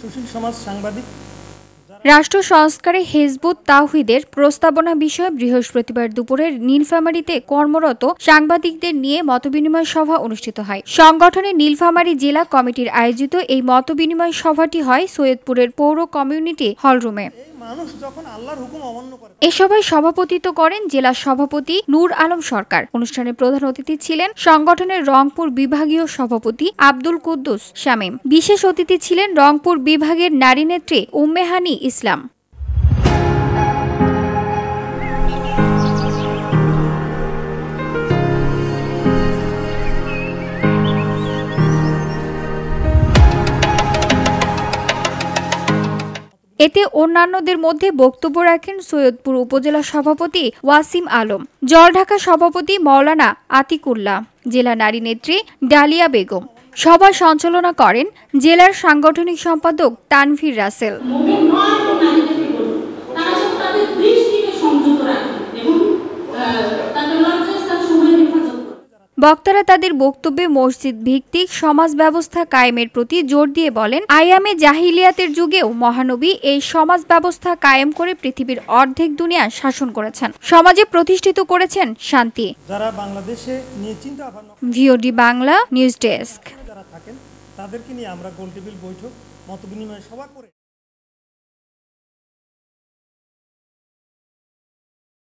সুশীল সমাজ সাংবাদিক রাষ্ট্র সংস্কারে হিজবুত তাওহীদের প্রস্তাবনা বিষয়ে বৃহস্পতিবার দুপুরে নীলফামারীতে কর্মরত সাংবাদিকদের নিয়ে মতবিনিময় সভা অনুষ্ঠিত হয়। সংগঠনের নীলফামারী জেলা কমিটির আয়োজিত এই মতবিনিময় সভাটি হয় সৈয়দপুরের পৌর কমিউনিটি হলরুমে। এ সভায় সভাপতিত্ব করেন জেলা সভাপতি নূর আলম সরকার। অনুষ্ঠানে প্রধান অতিথি ছিলেন সংগঠনের রংপুর বিভাগীয় সভাপতি আব্দুল কুদ্দুস শামীম। বিশেষ অতিথি ছিলেন রংপুর বিভাগের নারী নেত্রী উম্মেহানি ইসলাম। এতে অন্যান্যদের মধ্যে বক্তব্য রাখেন সৈয়দপুর উপজেলা সভাপতি ওয়াসিম আলম, জলঢাকা সভাপতি মাওলানা আতিকুল্লাহ, জেলা নারী নেত্রী ডালিয়া বেগম। সভা সঞ্চালনা করেন জেলার সাংগঠনিক সম্পাদক তানভীর রাসেল। বক্তারা তাদের বক্তব্যে মসজিদ ভিত্তিক সমাজ ব্যবস্থা কায়েমের প্রতি জোর দিয়ে বলেন, আইয়ামে জাহিলিয়াতের যুগেও মহানবী এই সমাজ ব্যবস্থা কায়েম করে পৃথিবীর অর্ধেক দুনিয়া শাসন করেছেন, সমাজে প্রতিষ্ঠিত করেছেন শান্তি। যারা বাংলাদেশে নিয়ে চিন্তা ভাবনা ভিওডি বাংলা নিউজ ডেস্ক। যারা থাকেন তাদেরকে নিয়ে আমরা গোলটেবিল বৈঠক মতবিনিময় সভা করে